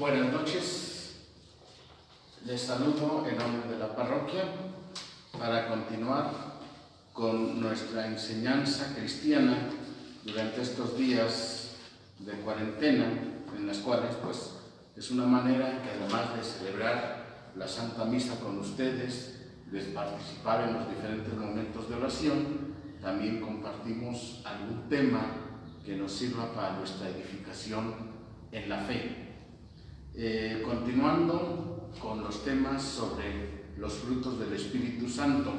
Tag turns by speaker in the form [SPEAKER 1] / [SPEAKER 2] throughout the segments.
[SPEAKER 1] Buenas noches, les saludo en nombre de la parroquia para continuar con nuestra enseñanza cristiana durante estos días de cuarentena, en las cuales pues es una manera que además de celebrar la Santa Misa con ustedes, de participar en los diferentes momentos de oración, también compartimos algún tema que nos sirva para nuestra edificación en la fe. Continuando con los temas sobre los frutos del Espíritu Santo,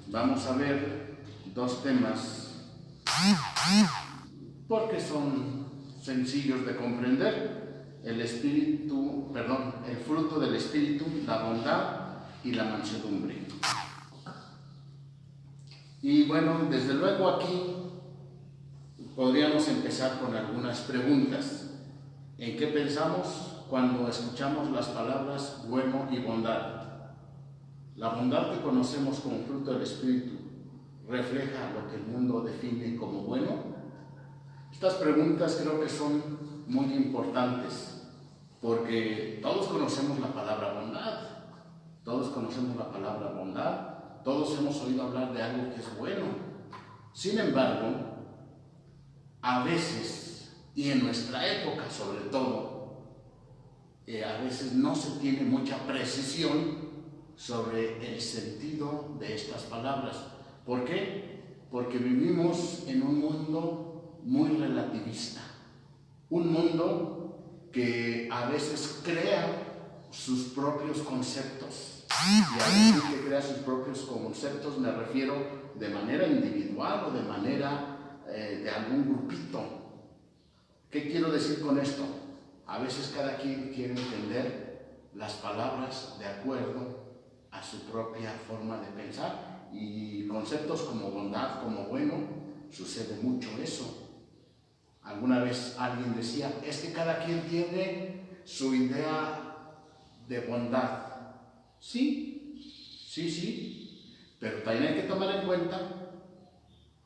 [SPEAKER 1] vamos a ver dos temas porque son sencillos de comprender: el fruto del Espíritu, la bondad y la mansedumbre. Y bueno, desde luego aquí podríamos empezar con algunas preguntas. ¿En qué pensamos cuando escuchamos las palabras bueno y bondad? La bondad que conocemos como fruto del Espíritu refleja lo que el mundo define como bueno. Estas preguntas creo que son muy importantes porque todos conocemos la palabra bondad, todos hemos oído hablar de algo que es bueno. Sin embargo, a veces, y en nuestra época sobre todo, a veces no se tiene mucha precisión sobre el sentido de estas palabras. ¿Por qué? Porque vivimos en un mundo muy relativista, un mundo que a veces crea sus propios conceptos. Y a veces que crea sus propios conceptos me refiero de manera individual o de manera de algún grupito. ¿Qué quiero decir con esto? A veces cada quien quiere entender las palabras de acuerdo a su propia forma de pensar, y conceptos como bondad, como bueno, sucede mucho eso. Alguna vez alguien decía, es que cada quien tiene su idea de bondad. Sí, pero también hay que tomar en cuenta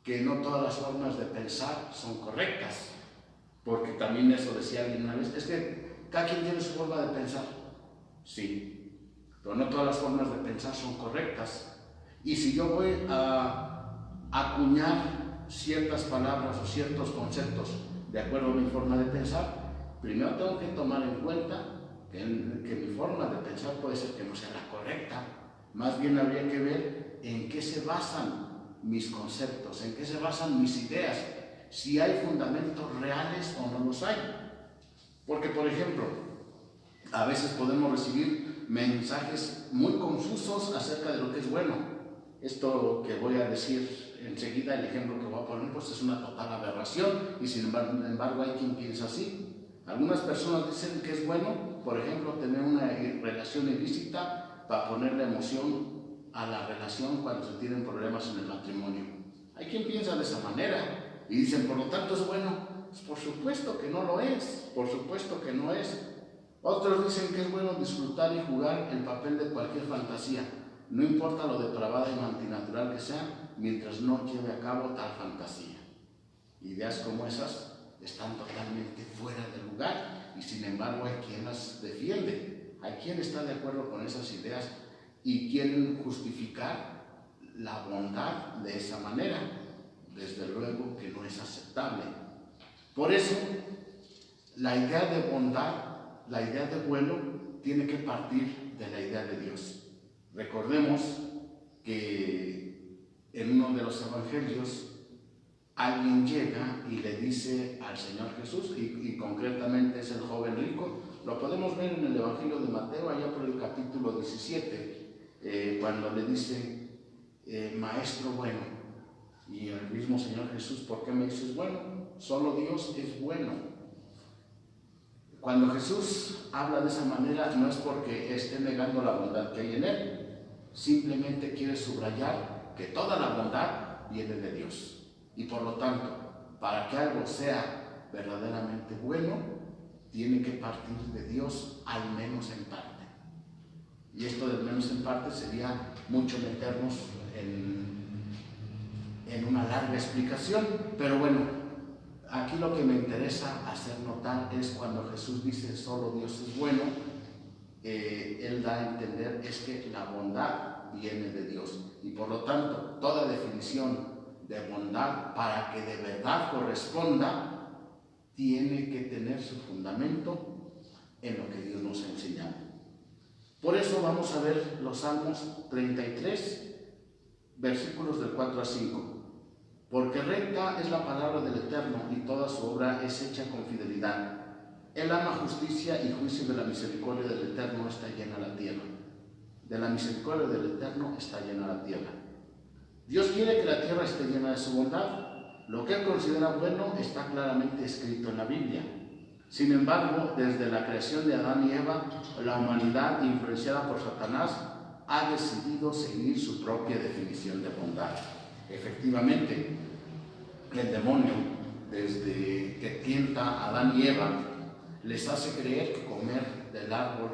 [SPEAKER 1] que no todas las formas de pensar son correctas, porque también eso decía alguien una vez, es que cada quien tiene su forma de pensar. Sí, pero no todas las formas de pensar son correctas. Y si yo voy a acuñar ciertas palabras o ciertos conceptos de acuerdo a mi forma de pensar, primero tengo que tomar en cuenta que mi forma de pensar puede ser que no sea la correcta. Más bien habría que ver en qué se basan mis conceptos, en qué se basan mis ideas, si hay fundamentos reales o no los hay. Porque, por ejemplo, a veces podemos recibir mensajes muy confusos acerca de lo que es bueno. Esto que voy a decir enseguida, el ejemplo que voy a poner, pues es una total aberración, y sin embargo hay quien piensa así. Algunas personas dicen que es bueno, por ejemplo, tener una relación ilícita para ponerle emoción a la relación cuando se tienen problemas en el matrimonio. Hay quien piensa de esa manera y dicen, por lo tanto es bueno. Pues por supuesto que no lo es, por supuesto que no es. Otros dicen que es bueno disfrutar y jugar el papel de cualquier fantasía, no importa lo depravada y antinatural que sea, mientras no lleve a cabo tal fantasía. Ideas como esas están totalmente fuera de lugar, y sin embargo hay quien las defiende, hay quien está de acuerdo con esas ideas y quieren justificar la bondad de esa manera. Desde luego que no es aceptable. Por eso, la idea de bondad, la idea de bueno, tiene que partir de la idea de Dios. Recordemos que en uno de los evangelios alguien llega y le dice al Señor Jesús, y concretamente es el joven rico. Lo podemos ver en el Evangelio de Mateo, allá por el capítulo 17, cuando le dice, maestro bueno. Y el mismo Señor Jesús, ¿por qué me dices bueno? Solo Dios es bueno. Cuando Jesús habla de esa manera, no es porque esté negando la bondad que hay en él, simplemente quiere subrayar que toda la bondad viene de Dios. Y por lo tanto, para que algo sea verdaderamente bueno, tiene que partir de Dios, al menos en parte. Y esto del menos en parte sería mucho meternos en una larga explicación, pero bueno, aquí lo que me interesa hacer notar es cuando Jesús dice solo Dios es bueno, Él da a entender es que la bondad viene de Dios. Y por lo tanto, toda definición de bondad, para que de verdad corresponda, tiene que tener su fundamento en lo que Dios nos ha enseñado. Por eso vamos a ver los Salmos 33, versículos del 4 a 5. Porque recta es la palabra del Eterno y toda su obra es hecha con fidelidad. Él ama justicia y juicio, de la misericordia del Eterno está llena la tierra. De la misericordia del Eterno está llena la tierra. Dios quiere que la tierra esté llena de su bondad. Lo que Él considera bueno está claramente escrito en la Biblia. Sin embargo, desde la creación de Adán y Eva, la humanidad, influenciada por Satanás, ha decidido seguir su propia definición de bondad. Efectivamente, el demonio, desde que tienta a Adán y Eva, les hace creer que comer del árbol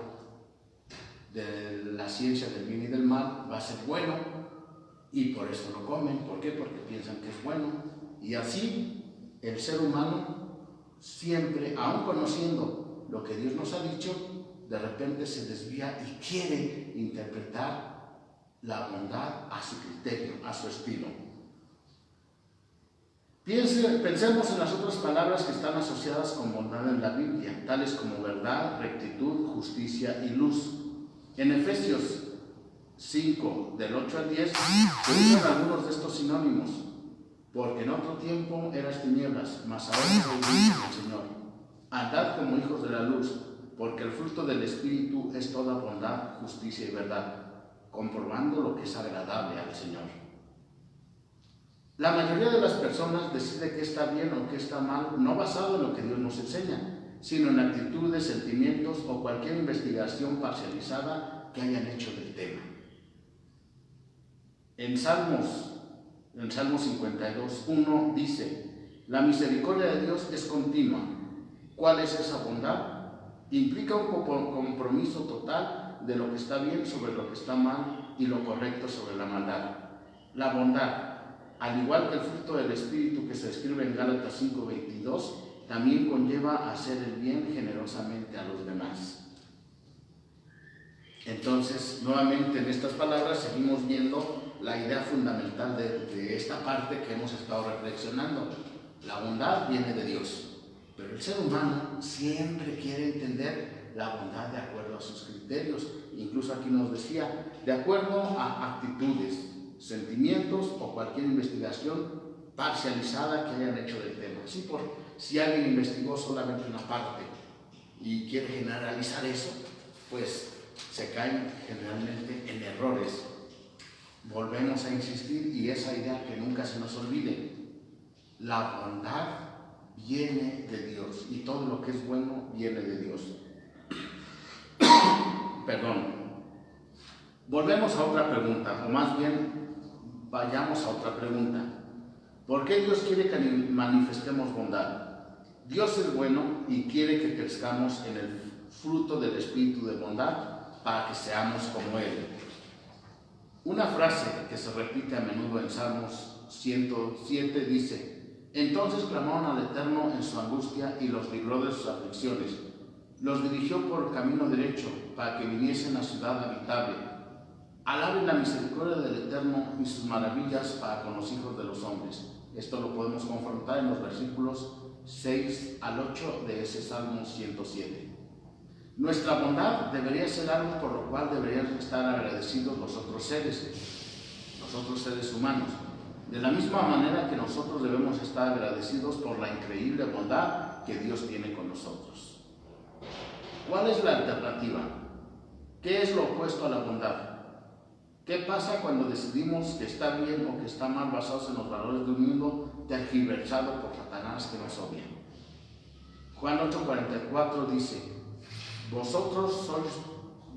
[SPEAKER 1] de la ciencia del bien y del mal va a ser bueno, y por eso lo comen. ¿Por qué? Porque piensan que es bueno. Y así el ser humano siempre, aun conociendo lo que Dios nos ha dicho, de repente se desvía y quiere interpretar la bondad a su criterio, a su estilo. Pensemos en las otras palabras que están asociadas con bondad en la Biblia, tales como verdad, rectitud, justicia y luz. En Efesios 5, del 8 al 10, se usan algunos de estos sinónimos. Porque en otro tiempo eras tinieblas, mas ahora sois luz del Señor. Andad como hijos de la luz, porque el fruto del Espíritu es toda bondad, justicia y verdad, comprobando lo que es agradable al Señor. La mayoría de las personas decide qué está bien o qué está mal, no basado en lo que Dios nos enseña, sino en actitudes, sentimientos o cualquier investigación parcializada que hayan hecho del tema. En Salmos 52:1 dice: la misericordia de Dios es continua. ¿Cuál es esa bondad? Implica un compromiso total de lo que está bien sobre lo que está mal y lo correcto sobre la maldad. La bondad, al igual que el fruto del Espíritu que se describe en Gálatas 5:22, también conlleva hacer el bien generosamente a los demás. Entonces, nuevamente en estas palabras seguimos viendo la idea fundamental de esta parte que hemos estado reflexionando. La bondad viene de Dios, pero el ser humano siempre quiere entender la bondad de acuerdo a sus criterios. Incluso aquí nos decía, de acuerdo a actitudes, sentimientos o cualquier investigación parcializada que hayan hecho del tema. Si alguien investigó solamente una parte y quiere generalizar eso, pues se caen generalmente en errores. Volvemos a insistir, y esa idea que nunca se nos olvide: la bondad viene de Dios y todo lo que es bueno viene de Dios. Perdón. Volvemos a otra pregunta, o más bien vayamos a otra pregunta. ¿Por qué Dios quiere que manifestemos bondad? Dios es bueno y quiere que crezcamos en el fruto del Espíritu de bondad para que seamos como Él. Una frase que se repite a menudo en Salmos 107 dice: entonces clamaron al Eterno en su angustia y los libró de sus aflicciones. Los dirigió por el camino derecho para que viniesen a ciudad habitable. Alaben la misericordia del Eterno y sus maravillas para con los hijos de los hombres. Esto lo podemos confrontar en los versículos 6 al 8 de ese Salmo 107. Nuestra bondad debería ser algo por lo cual deberían estar agradecidos los otros seres humanos, de la misma manera que nosotros debemos estar agradecidos por la increíble bondad que Dios tiene con nosotros. ¿Cuál es la alternativa? ¿Qué es lo opuesto a la bondad? ¿Qué pasa cuando decidimos que está bien o que está mal basados en los valores de un mundo tergiversado por Satanás que nos odia? Juan 8:44 dice: vosotros sois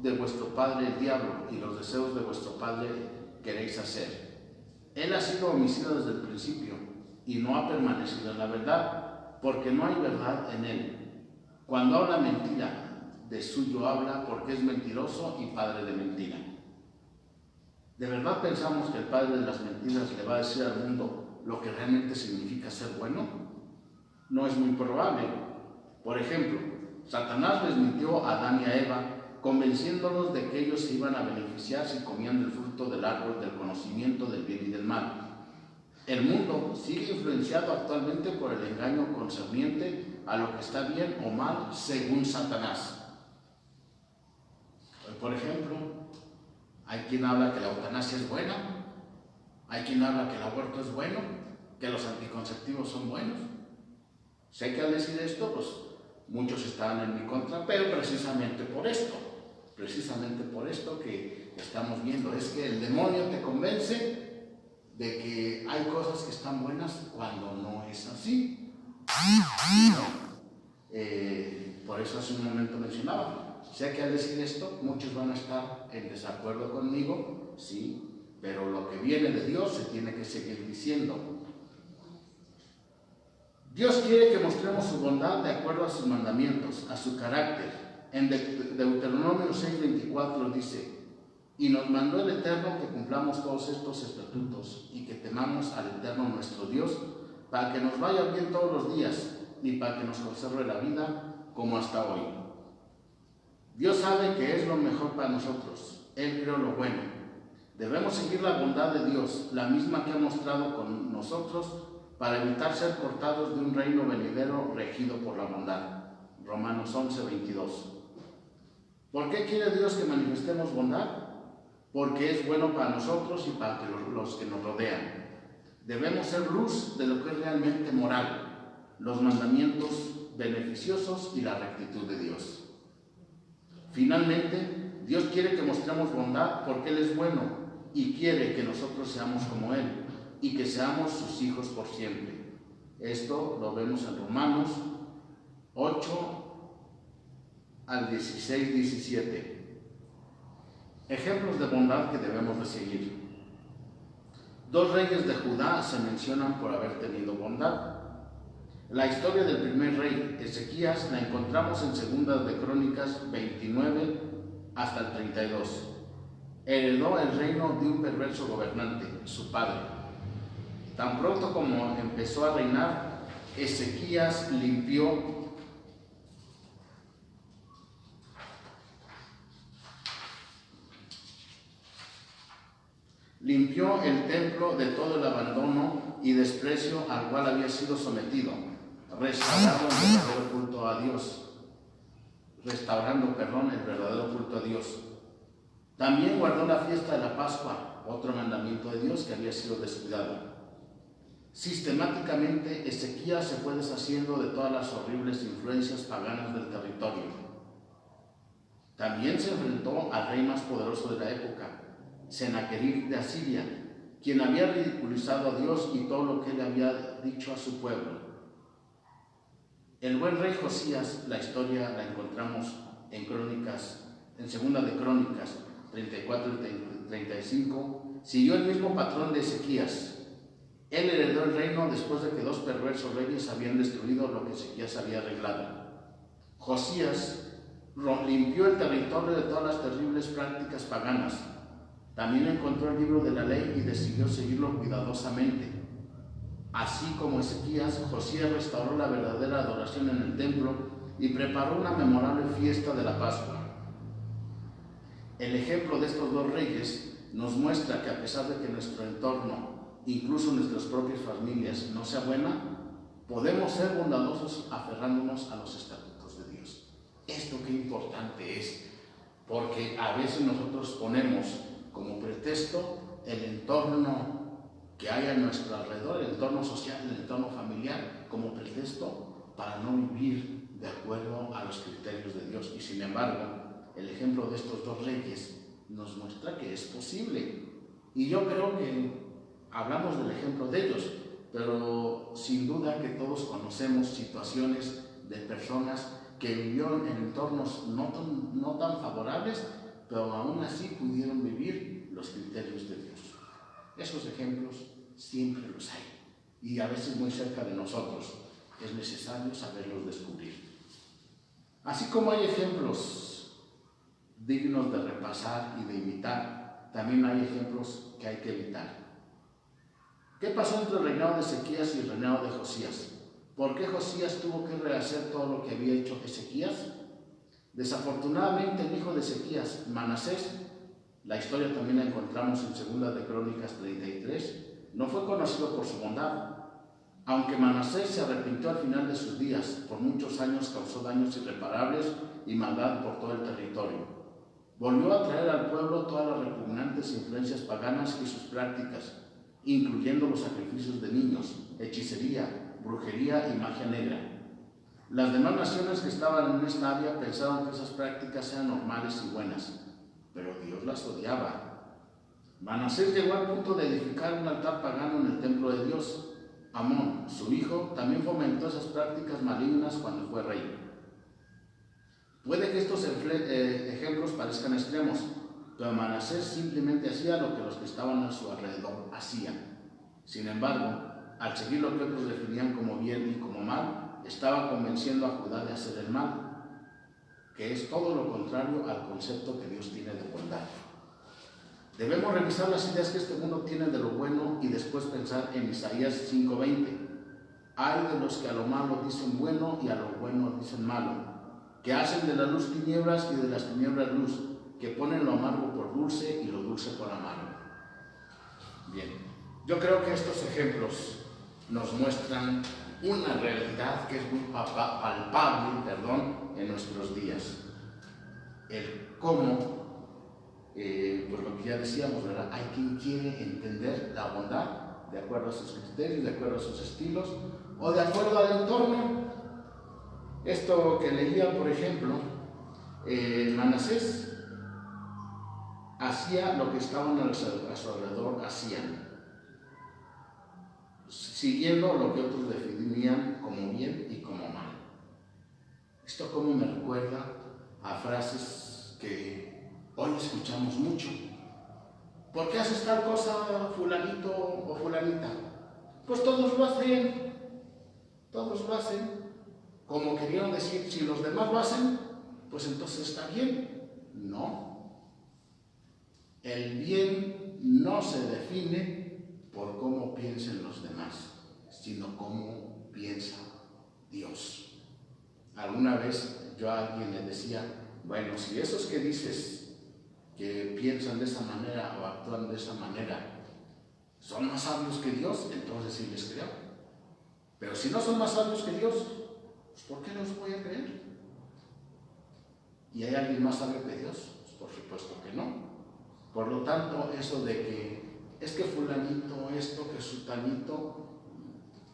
[SPEAKER 1] de vuestro padre el diablo, y los deseos de vuestro padre queréis hacer. Él ha sido homicida desde el principio y no ha permanecido en la verdad, porque no hay verdad en él. Cuando habla mentira, de suyo habla, porque es mentiroso y padre de mentira. ¿De verdad pensamos que el padre de las mentiras le va a decir al mundo lo que realmente significa ser bueno? no es muy probable. Por ejemplo, Satanás les mintió a Adán y a Eva, convenciéndolos de que ellos se iban a beneficiar si comían del fruto del árbol del conocimiento del bien y del mal. El mundo sigue influenciado actualmente por el engaño concerniente a lo que está bien o mal según Satanás. Por ejemplo, hay quien habla que la eutanasia es buena, hay quien habla que el aborto es bueno, que los anticonceptivos son buenos. Sé que al decir esto, pues muchos están en mi contra, pero precisamente por esto que estamos viendo, es que el demonio te convence de que hay cosas que están buenas cuando no es así. Por eso hace un momento mencionaba, sé que al decir esto muchos van a estar en desacuerdo conmigo, sí, pero lo que viene de Dios se tiene que seguir diciendo. Dios quiere que mostremos su bondad de acuerdo a sus mandamientos, a su carácter. En Deuteronomio 6:24 dice: y nos mandó el Eterno que cumplamos todos estos estatutos y que temamos al Eterno nuestro Dios, para que nos vaya bien todos los días y para que nos conserve la vida como hasta hoy. Dios sabe que es lo mejor para nosotros. Él creó lo bueno. Debemos seguir la bondad de Dios, la misma que ha mostrado con nosotros, para evitar ser cortados de un reino venidero regido por la bondad. Romanos 11:22. ¿Por qué quiere Dios que manifestemos bondad? Porque es bueno para nosotros y para los que nos rodean. Debemos ser luz de lo que es realmente moral, los mandamientos beneficiosos y la rectitud de Dios. Finalmente, Dios quiere que mostremos bondad porque Él es bueno y quiere que nosotros seamos como Él y que seamos sus hijos por siempre. Esto lo vemos en Romanos 8 al 16-17. Ejemplos de bondad que debemos de seguir. 2 reyes de Judá se mencionan por haber tenido bondad. La historia del primer rey, Ezequías, la encontramos en 2 de Crónicas 29 hasta el 32. Heredó el reino de un perverso gobernante, su padre. Tan pronto como empezó a reinar, Ezequías limpió el templo de todo el abandono y desprecio al cual había sido sometido, restaurando el verdadero culto a Dios. También guardó la fiesta de la Pascua, otro mandamiento de Dios que había sido descuidado. Sistemáticamente, Ezequías se fue deshaciendo de todas las horribles influencias paganas del territorio. También se enfrentó al rey más poderoso de la época, Sennacherib de Asiria, quien había ridiculizado a Dios y todo lo que él había dicho a su pueblo. El buen rey Josías, la historia la encontramos en 2 de Crónicas 34 y 35, siguió el mismo patrón de Ezequías. Él heredó el reino después de que 2 perversos reyes habían destruido lo que Ezequías había arreglado. Josías limpió el territorio de todas las terribles prácticas paganas. También encontró el libro de la ley y decidió seguirlo cuidadosamente. Así como Ezequías, Josías restauró la verdadera adoración en el templo y preparó una memorable fiesta de la Pascua. El ejemplo de estos 2 reyes nos muestra que a pesar de que nuestro entorno, incluso nuestras propias familias, no sea buena, podemos ser bondadosos aferrándonos a los estatutos de Dios. Esto qué importante es, porque a veces nosotros ponemos como pretexto el entorno que hay a nuestro alrededor, el entorno social, el entorno familiar, como pretexto para no vivir de acuerdo a los criterios de Dios. Y sin embargo, el ejemplo de estos 2 reyes nos muestra que es posible. Y yo creo que hablamos del ejemplo de ellos, pero sin duda que todos conocemos situaciones de personas que vivieron en entornos no tan favorables, pero aún así pudieron vivir los criterios de Dios. Esos ejemplos siempre los hay, y a veces muy cerca de nosotros. Es necesario saberlos descubrir. Así como hay ejemplos dignos de repasar y de imitar, también hay ejemplos que hay que evitar. ¿Qué pasó entre el reinado de Ezequías y el reinado de Josías? ¿Por qué Josías tuvo que rehacer todo lo que había hecho Ezequías? Desafortunadamente el hijo de Ezequías, Manasés, la historia también la encontramos en 2 de Crónicas 33, no fue conocido por su bondad. Aunque Manasés se arrepintió al final de sus días, por muchos años causó daños irreparables y maldad por todo el territorio. Volvió a traer al pueblo todas las repugnantes influencias paganas y sus prácticas, incluyendo los sacrificios de niños, hechicería, brujería y magia negra. Las demás naciones que estaban en esta área pensaron que esas prácticas eran normales y buenas, pero Dios las odiaba. Manasés llegó al punto de edificar un altar pagano en el templo de Dios. Amón, su hijo, también fomentó esas prácticas malignas cuando fue rey. Puede que estos ejemplos parezcan extremos, pero Manasés simplemente hacía lo que los que estaban a su alrededor hacían. Sin embargo, al seguir lo que otros definían como bien y como mal, estaba convenciendo a Judá de hacer el mal, que es todo lo contrario al concepto que Dios tiene de bondad. Debemos revisar las ideas que este mundo tiene de lo bueno y después pensar en Isaías 5:20. Hay de los que a lo malo dicen bueno y a lo bueno dicen malo, que hacen de la luz tinieblas y de las tinieblas luz, que ponen lo amargo por dulce y lo dulce por amargo. Bien, yo creo que estos ejemplos nos muestran una realidad que es muy palpable, en nuestros días. El cómo, pues lo que ya decíamos, ¿verdad? Hay quien quiere entender la bondad de acuerdo a sus criterios, de acuerdo a sus estilos o de acuerdo al entorno. Esto que leía, por ejemplo, Manasés hacía lo que estaban a su alrededor hacían, siguiendo lo que otros definían como bien y como mal. Esto como me recuerda a frases que hoy escuchamos mucho. ¿Por qué haces tal cosa, fulanito o fulanita? Pues todos lo hacen, todos lo hacen. Como querían decir, si los demás lo hacen, pues entonces está bien. No. El bien no se define por cómo piensen los demás, sino cómo piensa Dios. Alguna vez yo a alguien le decía, bueno, si esos que dices que piensan de esa manera o actúan de esa manera son más sabios que Dios, entonces sí les creo. Pero si no son más sabios que Dios, pues ¿por qué los voy a creer? ¿Y hay alguien más sabio que Dios? Pues por supuesto que no. Por lo tanto, eso de que es que fulanito esto, que sutanito,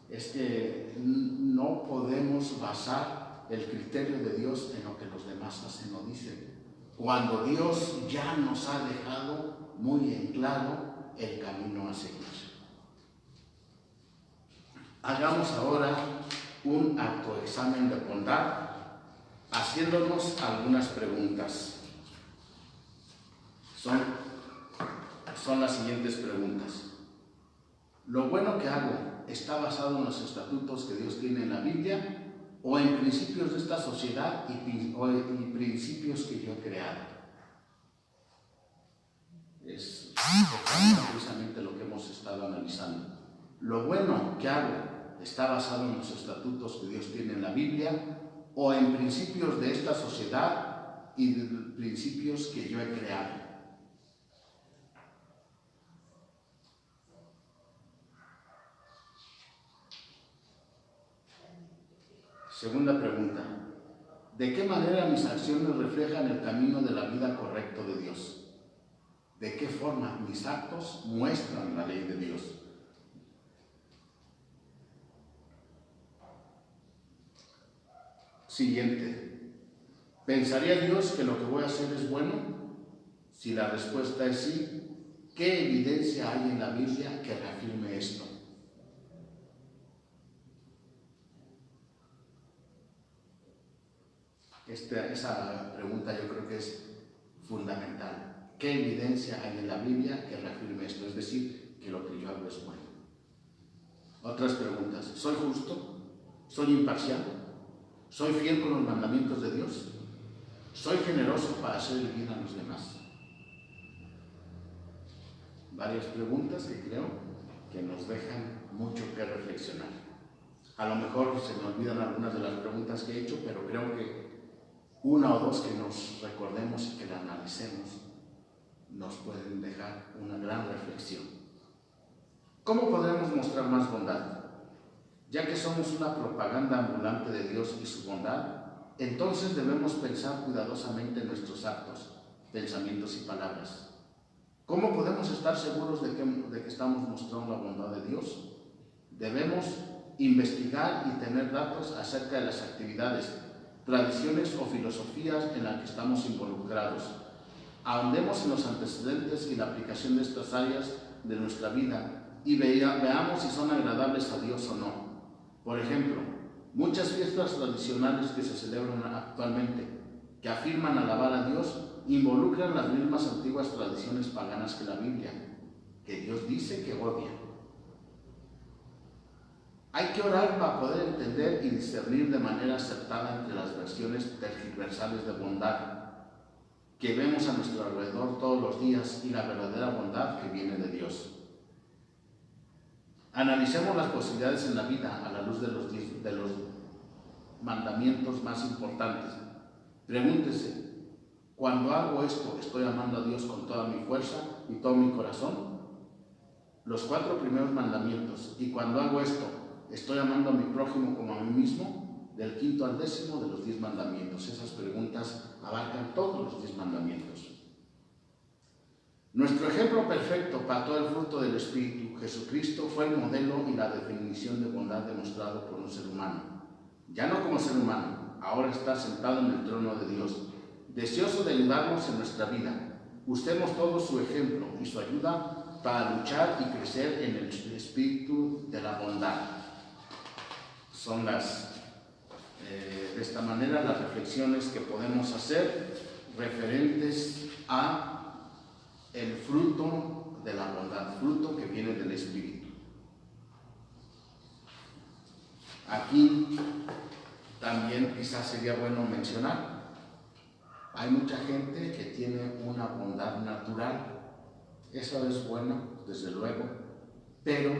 [SPEAKER 1] es que no podemos basar el criterio de Dios en lo que los demás hacen o dicen, cuando Dios ya nos ha dejado muy en claro el camino a seguir. Hagamos ahora un autoexamen de bondad, haciéndonos algunas preguntas. Son las siguientes preguntas. ¿Lo bueno que hago está basado en los estatutos que Dios tiene en la Biblia o en principios de esta sociedad y principios que yo he creado? Es precisamente lo que hemos estado analizando. ¿Lo bueno que hago está basado en los estatutos que Dios tiene en la Biblia o en principios de esta sociedad y de principios que yo he creado? Segunda pregunta. ¿De qué manera mis acciones reflejan el camino de la vida correcto de Dios? ¿De qué forma mis actos muestran la ley de Dios? Siguiente. ¿Pensaría Dios que lo que voy a hacer es bueno? Si la respuesta es sí, ¿qué evidencia hay en la Biblia que reafirme esto? Esa pregunta yo creo que es fundamental. ¿Qué evidencia hay en la Biblia que reafirme esto? Es decir, que lo que yo hago es bueno. Otras preguntas. ¿Soy justo? ¿Soy imparcial? ¿Soy fiel con los mandamientos de Dios? ¿Soy generoso para hacer el bien a los demás? Varias preguntas que creo que nos dejan mucho que reflexionar. A lo mejor se me olvidan algunas de las preguntas que he hecho, pero creo que una o dos que nos recordemos y que la analicemos nos pueden dejar una gran reflexión. ¿Cómo podremos mostrar más bondad? Ya que somos una propaganda ambulante de Dios y su bondad, entonces debemos pensar cuidadosamente en nuestros actos, pensamientos y palabras. ¿Cómo podemos estar seguros de que estamos mostrando la bondad de Dios? Debemos investigar y tener datos acerca de las actividades, tradiciones o filosofías en las que estamos involucrados. Ahondemos en los antecedentes y la aplicación de estas áreas de nuestra vida y veamos si son agradables a Dios o no. Por ejemplo, muchas fiestas tradicionales que se celebran actualmente, que afirman alabar a Dios, involucran las mismas antiguas tradiciones paganas que la Biblia, que Dios dice que odia. Hay que orar para poder entender y discernir de manera acertada entre las versiones tergiversales de bondad que vemos a nuestro alrededor todos los días y la verdadera bondad que viene de Dios. Analicemos las posibilidades en la vida a la luz de los mandamientos más importantes. Pregúntese, ¿cuando hago esto estoy amando a Dios con toda mi fuerza y todo mi corazón? Los 4 primeros mandamientos. ¿Y cuando hago esto estoy amando a mi prójimo como a mí mismo? Del 5º al 10º de los 10 mandamientos. Esas preguntas abarcan todos los 10 mandamientos. Nuestro ejemplo perfecto para todo el fruto del Espíritu, Jesucristo, fue el modelo y la definición de bondad demostrado por un ser humano. Ya no como ser humano, ahora está sentado en el trono de Dios, deseoso de ayudarnos en nuestra vida. Usemos todos su ejemplo y su ayuda para luchar y crecer en el espíritu de la bondad. Son de esta manera las reflexiones que podemos hacer referentes a el fruto de la bondad, fruto que viene del Espíritu. Aquí también quizás sería bueno mencionar, hay mucha gente que tiene una bondad natural. Eso es bueno, desde luego, pero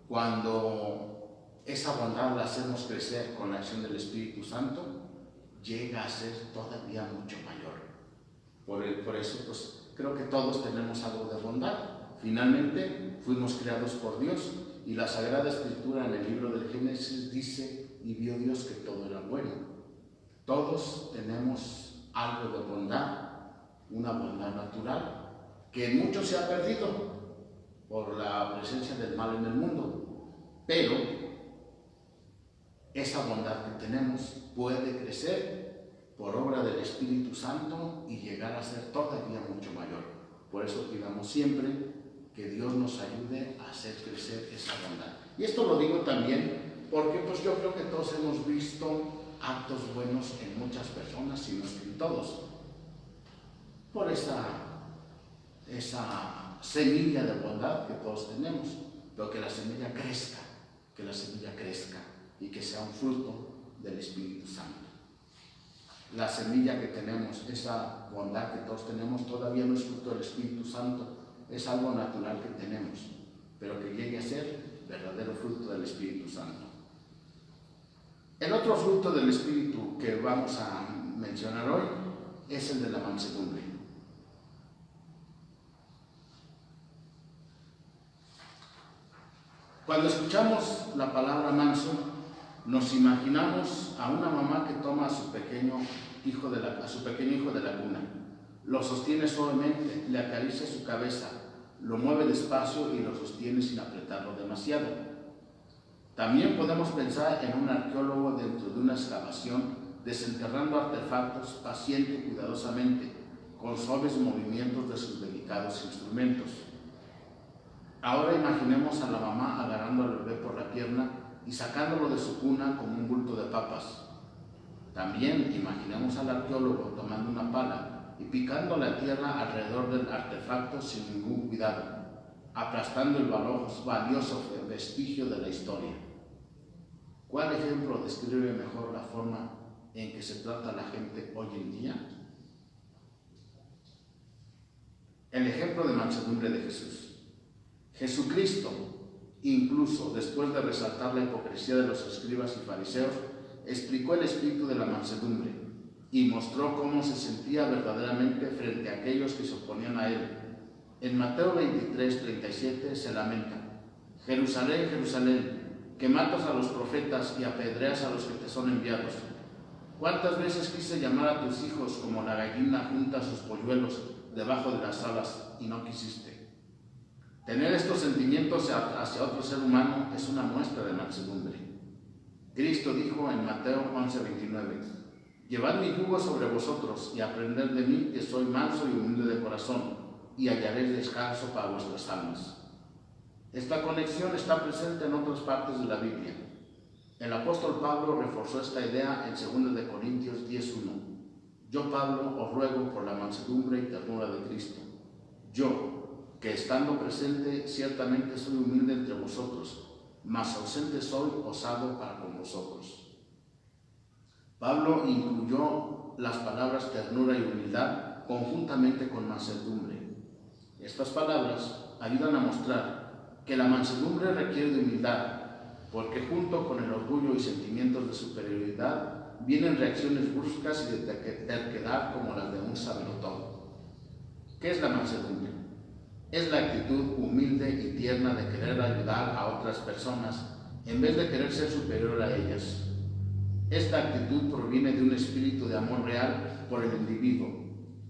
[SPEAKER 1] cuando esa bondad la hacemos crecer con la acción del Espíritu Santo, llega a ser todavía mucho mayor. Por eso, pues, creo que todos tenemos algo de bondad. Finalmente, fuimos creados por Dios y la Sagrada Escritura en el libro del Génesis dice, y vio Dios que todo era bueno. Todos tenemos algo de bondad, una bondad natural, que en muchos se ha perdido por la presencia del mal en el mundo, pero esa bondad que tenemos puede crecer por obra del Espíritu Santo y llegar a ser todavía mucho mayor. Por eso pidamos siempre que Dios nos ayude a hacer crecer esa bondad. Y esto lo digo también porque pues yo creo que todos hemos visto actos buenos en muchas personas, si no es que en todos, por esa semilla de bondad que todos tenemos, pero que la semilla crezca y que sea un fruto del Espíritu Santo. La semilla que tenemos, esa bondad que todos tenemos, todavía no es fruto del Espíritu Santo, es algo natural que tenemos, pero que llegue a ser verdadero fruto del Espíritu Santo. El otro fruto del Espíritu que vamos a mencionar hoy es el de la mansedumbre. Cuando escuchamos la palabra manso, nos imaginamos a una mamá que toma a su pequeño hijo de la cuna, lo sostiene suavemente, le acaricia su cabeza, lo mueve despacio y lo sostiene sin apretarlo demasiado. También podemos pensar en un arqueólogo dentro de una excavación desenterrando artefactos paciente y cuidadosamente, con suaves movimientos de sus delicados instrumentos. Ahora imaginemos a la mamá agarrando al bebé por la pierna y sacándolo de su cuna como un bulto de papas. También imaginemos al arqueólogo tomando una pala y picando la tierra alrededor del artefacto sin ningún cuidado, aplastando el valioso vestigio de la historia. ¿Cuál ejemplo describe mejor la forma en que se trata a la gente hoy en día? El ejemplo de mansedumbre de Jesús. Jesucristo Incluso después de resaltar la hipocresía de los escribas y fariseos, explicó el espíritu de la mansedumbre y mostró cómo se sentía verdaderamente frente a aquellos que se oponían a él. En Mateo 23, 37 se lamenta: Jerusalén, Jerusalén, que matas a los profetas y apedreas a los que te son enviados. ¿Cuántas veces quise llamar a tus hijos como la gallina junta sus polluelos debajo de las alas y no quisiste? Tener estos sentimientos hacia otro ser humano es una muestra de mansedumbre. Cristo dijo en Mateo 11:29: Llevad mi yugo sobre vosotros y aprended de mí, que soy manso y humilde de corazón, y hallaréis descanso para vuestras almas. Esta conexión está presente en otras partes de la Biblia. El apóstol Pablo reforzó esta idea en 2 Corintios 10:1. Yo, Pablo, os ruego por la mansedumbre y ternura de Cristo. Yo, que estando presente ciertamente soy humilde entre vosotros, mas ausente soy osado para con vosotros. Pablo incluyó las palabras ternura y humildad conjuntamente con mansedumbre. Estas palabras ayudan a mostrar que la mansedumbre requiere de humildad, porque junto con el orgullo y sentimientos de superioridad vienen reacciones bruscas y de terquedad como las de un sabelotodo. ¿Qué es la mansedumbre? Es la actitud humilde y tierna de querer ayudar a otras personas en vez de querer ser superior a ellas. Esta actitud proviene de un espíritu de amor real por el individuo,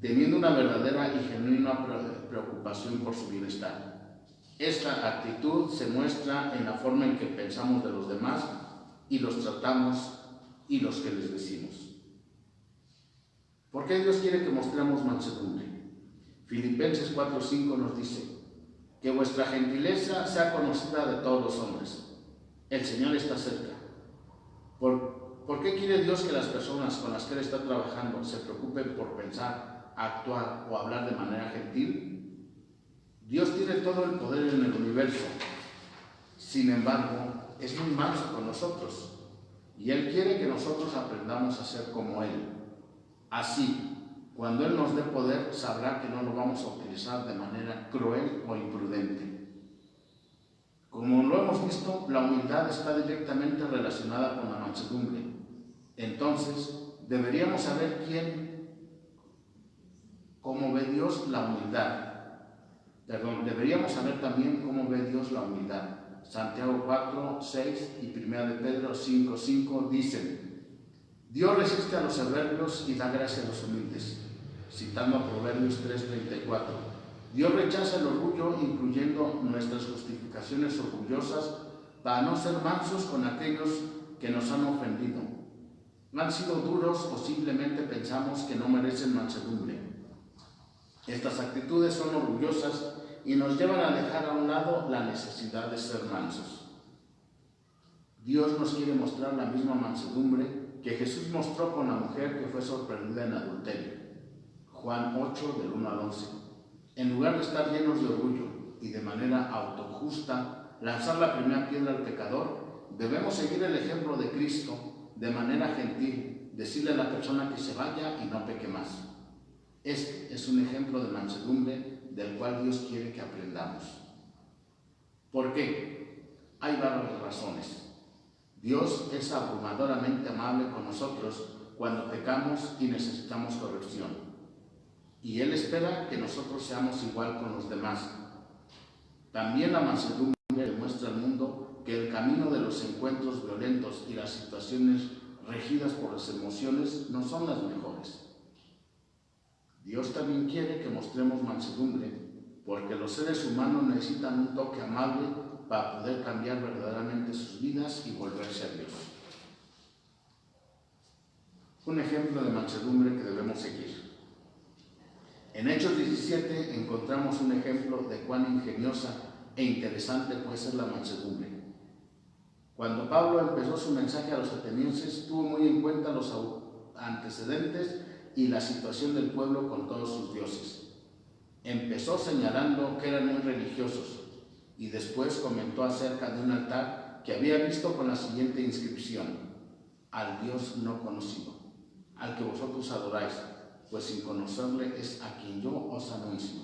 [SPEAKER 1] teniendo una verdadera y genuina preocupación por su bienestar. Esta actitud se muestra en la forma en que pensamos de los demás y los tratamos y los que les decimos. ¿Por qué Dios quiere que mostremos mansedumbre? Filipenses 4:5 nos dice: que vuestra gentileza sea conocida de todos los hombres. El Señor está cerca. ¿Por qué quiere Dios que las personas con las que Él está trabajando se preocupen por pensar, actuar o hablar de manera gentil? Dios tiene todo el poder en el universo. Sin embargo, es muy manso con nosotros y Él quiere que nosotros aprendamos a ser como Él. Así, cuando Él nos dé poder, sabrá que no lo vamos a utilizar de manera cruel o imprudente. Como lo hemos visto, la humildad está directamente relacionada con la mansedumbre. Entonces, deberíamos saber cómo ve Dios la humildad. Deberíamos saber también cómo ve Dios la humildad. Santiago 4:6 y 1 de Pedro 5:5 dicen: Dios resiste a los soberbios y da gracia a los humildes. Citando a Proverbios 3:34. Dios rechaza el orgullo, incluyendo nuestras justificaciones orgullosas, para no ser mansos con aquellos que nos han ofendido. Han sido duros o simplemente pensamos que no merecen mansedumbre. Estas actitudes son orgullosas y nos llevan a dejar a un lado la necesidad de ser mansos. Dios nos quiere mostrar la misma mansedumbre que Jesús mostró con la mujer que fue sorprendida en adulterio. Juan 8, del 1 al 11. En lugar de estar llenos de orgullo y de manera autojusta lanzar la primera piedra al pecador, debemos seguir el ejemplo de Cristo de manera gentil, decirle a la persona que se vaya y no peque más. Este es un ejemplo de mansedumbre del cual Dios quiere que aprendamos. ¿Por qué? Hay varias razones. Dios es abrumadoramente amable con nosotros cuando pecamos y necesitamos corrección. Y Él espera que nosotros seamos igual con los demás. También la mansedumbre demuestra al mundo que el camino de los encuentros violentos y las situaciones regidas por las emociones no son las mejores. Dios también quiere que mostremos mansedumbre, porque los seres humanos necesitan un toque amable para poder cambiar verdaderamente sus vidas y volverse a Dios. Un ejemplo de mansedumbre que debemos seguir. En Hechos 17 encontramos un ejemplo de cuán ingeniosa e interesante puede ser la mansedumbre. Cuando Pablo empezó su mensaje a los atenienses, tuvo muy en cuenta los antecedentes y la situación del pueblo con todos sus dioses. Empezó señalando que eran muy religiosos y después comentó acerca de un altar que había visto con la siguiente inscripción: al Dios no conocido, al que vosotros adoráis, pues sin conocerle es a quien yo os anuncio.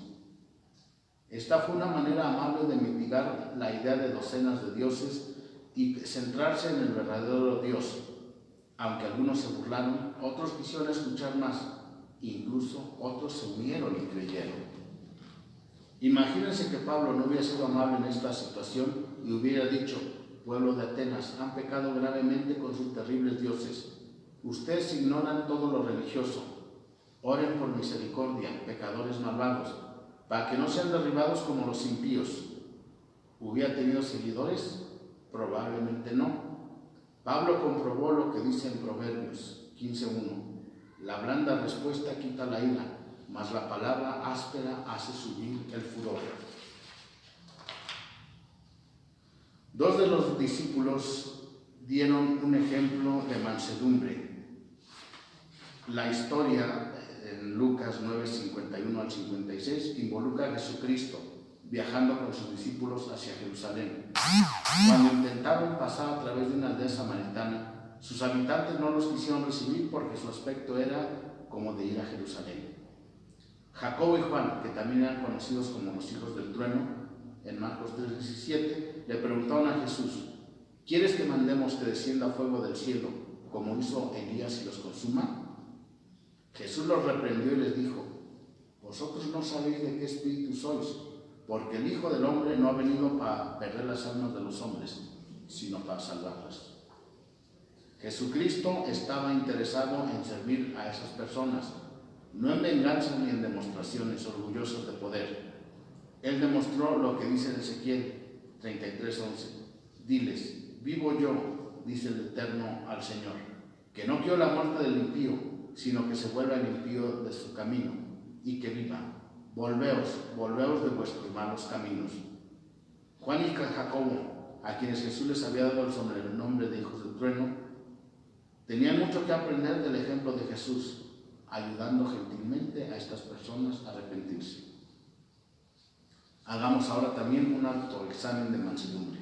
[SPEAKER 1] Esta fue una manera amable de mitigar la idea de docenas de dioses y centrarse en el verdadero Dios. Aunque algunos se burlaron, otros quisieron escuchar más, incluso otros se unieron y creyeron. Imagínense que Pablo no hubiera sido amable en esta situación y hubiera dicho: pueblo de Atenas, han pecado gravemente con sus terribles dioses. Ustedes ignoran todo lo religioso. Oren por misericordia, pecadores malvados, para que no sean derribados como los impíos. ¿Hubiera tenido seguidores? Probablemente no. Pablo comprobó lo que dice en Proverbios 15:1. La blanda respuesta quita la ira, mas la palabra áspera hace subir el furor. Dos de los discípulos dieron un ejemplo de mansedumbre. La historia en Lucas 9:51 al 56 involucra a Jesucristo viajando con sus discípulos hacia Jerusalén. Cuando intentaron pasar a través de una aldea samaritana, sus habitantes no los quisieron recibir porque su aspecto era como de ir a Jerusalén. Jacobo y Juan, que también eran conocidos como los hijos del trueno, en Marcos 3:17, le preguntaron a Jesús: ¿quieres que mandemos que descienda fuego del cielo, como hizo Elías y los consuma? Jesús los reprendió y les dijo: vosotros no sabéis de qué espíritu sois, porque el Hijo del Hombre no ha venido para perder las almas de los hombres, sino para salvarlas. Jesucristo estaba interesado en servir a esas personas, no en venganza ni en demostraciones orgullosos de poder. Él demostró lo que dice en Ezequiel 33:11. Diles: vivo yo, dice el Eterno al Señor, que no quiero la muerte del impío, sino que se vuelva el impío de su camino, y que viva. Volveos de vuestros malos caminos. Juan y Jacobo, a quienes Jesús les había dado el sobrenombre de hijos del trueno, tenían mucho que aprender del ejemplo de Jesús, ayudando gentilmente a estas personas a arrepentirse. Hagamos ahora también un autoexamen de mansedumbre.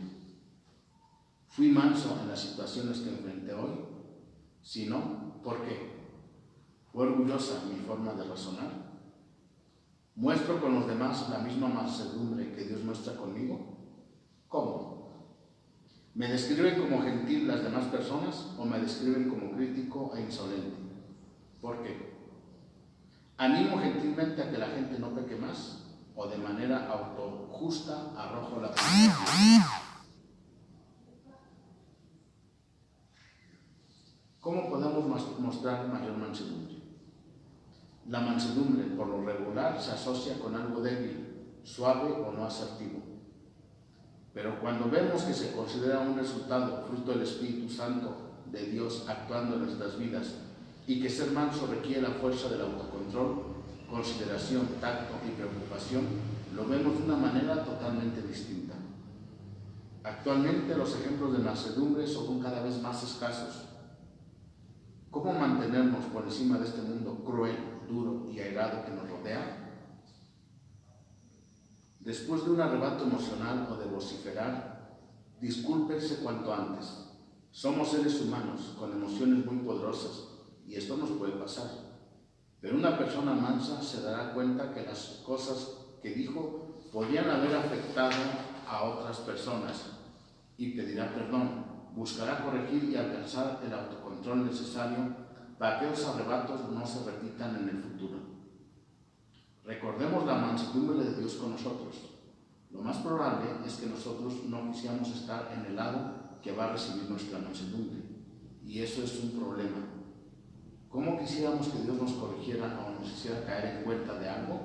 [SPEAKER 1] ¿Fui manso en las situaciones que enfrenté hoy? Si no, ¿por qué? ¿Fue orgullosa mi forma de razonar? ¿Muestro con los demás la misma mansedumbre que Dios muestra conmigo? ¿Cómo? ¿Me describen como gentil las demás personas o me describen como crítico e insolente? ¿Por qué? ¿Animo gentilmente a que la gente no peque más o de manera autojusta arrojo la primera? ¿Cómo podemos mostrar mayor mansedumbre? La mansedumbre, por lo regular, se asocia con algo débil, suave o no asertivo. Pero cuando vemos que se considera un resultado fruto del Espíritu Santo de Dios actuando en nuestras vidas y que ser manso requiere la fuerza del autocontrol, consideración, tacto y preocupación, lo vemos de una manera totalmente distinta. Actualmente los ejemplos de mansedumbre son cada vez más escasos. ¿Cómo mantenernos por encima de este mundo cruel, duro y airado que nos rodea? Después de un arrebato emocional o de vociferar, discúlpense cuanto antes. Somos seres humanos con emociones muy poderosas y esto nos puede pasar. Pero una persona mansa se dará cuenta que las cosas que dijo podían haber afectado a otras personas y pedirá perdón. Buscará corregir y alcanzar el autocontrol necesario para que los arrebatos no se repitan en el futuro. Recordemos la mansedumbre de Dios con nosotros. Lo más probable es que nosotros no quisiéramos estar en el lado que va a recibir nuestra mansedumbre, y eso es un problema. ¿Cómo quisiéramos que Dios nos corrigiera o nos hiciera caer en cuenta de algo?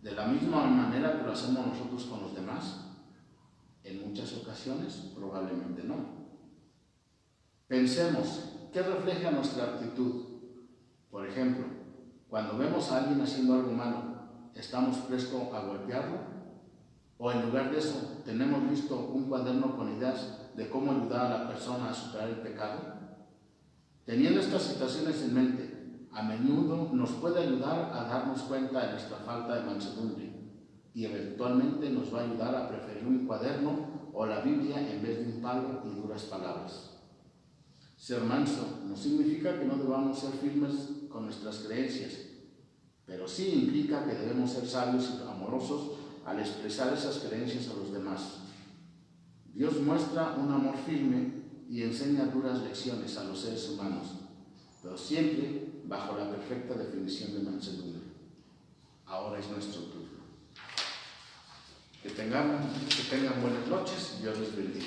[SPEAKER 1] ¿De la misma manera que lo hacemos nosotros con los demás? En muchas ocasiones, probablemente no. Pensemos, ¿qué refleja nuestra actitud? Por ejemplo, cuando vemos a alguien haciendo algo malo, ¿estamos prestos a golpearlo? ¿O en lugar de eso, tenemos listo un cuaderno con ideas de cómo ayudar a la persona a superar el pecado? Teniendo estas situaciones en mente, a menudo nos puede ayudar a darnos cuenta de nuestra falta de mansedumbre y eventualmente nos va a ayudar a preferir un cuaderno o la Biblia en vez de un palo y duras palabras. Ser manso no significa que no debamos ser firmes con nuestras creencias, pero sí implica que debemos ser sabios y amorosos al expresar esas creencias a los demás. Dios muestra un amor firme y enseña duras lecciones a los seres humanos, pero siempre bajo la perfecta definición de mansedumbre. Ahora es nuestro turno. Que tengan buenas noches y Dios les bendiga.